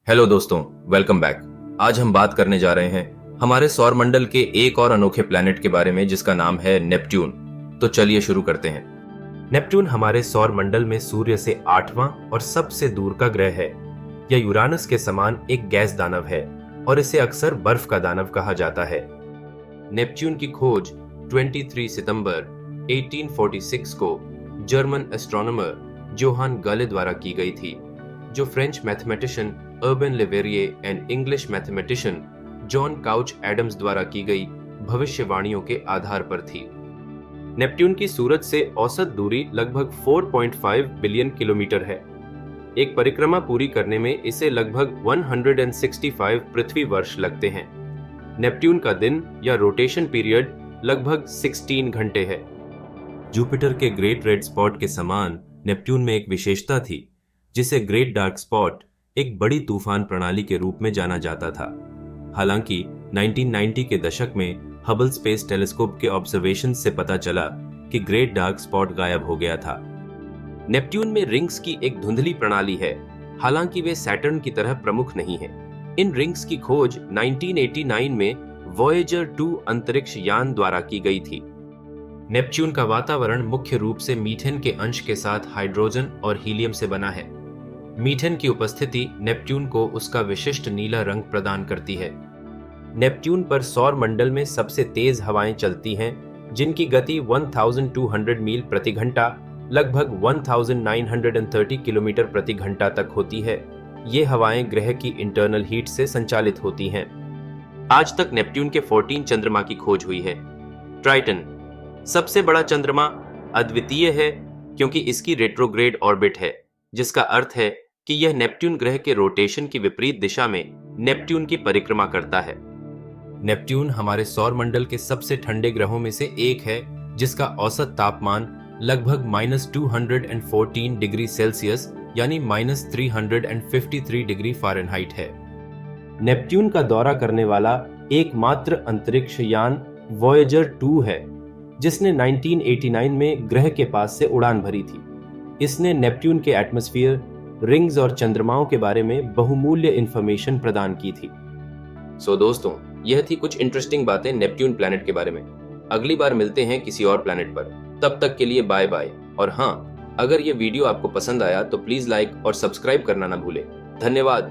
Hello दोस्तों, welcome back. आज हम बात करने जा रहे हैं हमारे सौर मंडल के एक और अनोखे प्लैनेट के बारे में जिसका नाम है नेपट्यून। तो चलिए शुरू करते हैं। नेपट्यून हमारे सौर मंडल में सूर्य से 8वां और सबसे दूर का ग्रह है। यह यूरानस के समान एक गैस दानव है और इसे अक्सर बर्फ का दानव कहा जाता है। नेपट्यून की खोज 23 सितंबर 1846 को जर्मन एस्ट्रोनॉमर जोहान गाले द्वारा की गई थी, जो French mathematician Urbain Le Verrier and English mathematician John Couch Adams द्वारा की गई भविष्यवाणियों के आधार पर थी। नेपट्यून की सूरज से औसत दूरी लगभग 4.5 बिलियन किलोमीटर है। एक परिक्रमा पूरी करने में इसे लगभग 165 पृथ्वी वर्ष लगते हैं। नेपट्यून का दिन या रोटेशन पीरियड लगभग 16 घंटे है। जुपिटर के ग्रेट रेड स्पॉट के समान नेपट्यून में एक विशेषता थी, जिसे ग्रेट डार्क स्पॉट एक बड़ी तूफान प्रणाली के रूप में जाना जाता था। हालांकि 1990 के दशक में हबल स्पेस टेलीस्कोप के ऑब्जर्वेशन से पता चला कि ग्रेट डार्क स्पॉट गायब हो गया था। नेपट्यून में रिंग्स की एक धुंधली प्रणाली है, हालांकि वे सैटर्न की तरह प्रमुख नहीं है। इन रिंग्स की खोज 1989 में वॉयेजर 2 अंतरिक्ष यान द्वारा की गई थी। नेपट्यून का वातावरण मुख्य रूप से मीथेन के अंश के साथ हाइड्रोजन और हीलियम से बना है। मीथेन की उपस्थिति नेपट्यून को उसका विशिष्ट नीला रंग प्रदान करती है। नेपट्यून पर सौर मंडल में सबसे तेज हवाएं चलती हैं, जिनकी गति 1200 मील प्रति घंटा लगभग 1930 किलोमीटर प्रति घंटा तक होती है। ये हवाएं ग्रह की इंटरनल हीट से संचालित होती हैं। आज तक नेपट्यून के 14 चंद्रमा की खोज हुई है। ट्राइटन सबसे बड़ा चंद्रमा अद्वितीय है क्योंकि इसकी रेट्रोग्रेड ऑर्बिट है, जिसका अर्थ है कि यह नेपट्यून ग्रह के रोटेशन की विपरीत दिशा में नेपट्यून की परिक्रमा करता है। नेपट्यून हमारे सौर मंडल के सबसे ठंडे ग्रहों में से एक है, जिसका औसत तापमान लगभग -214 डिग्री सेल्सियस यानी -353 डिग्री फ़ारेनहाइट है। नेपट्यून का दौरा करने वाला एकमात्र अंतरिक्ष यान वॉयेजर 2 है, जिसने 1989 में ग्रह के पास से उड़ान भरी थी। इसने नेपट्यून के एटमॉस्फेयर, रिंग्स और चंद्रमाओं के बारे में बहुमूल्य इंफॉर्मेशन प्रदान की थी। दोस्तों, यह थी कुछ इंटरेस्टिंग बातें नेपट्यून प्लैनेट के बारे में। अगली बार मिलते हैं किसी और प्लैनेट पर। तब तक के लिए बाय बाय। और हाँ, अगर यह वीडियो आपको पसंद आया तो प्लीज लाइक और सब्सक्राइब करना ना भूलें। धन्यवाद।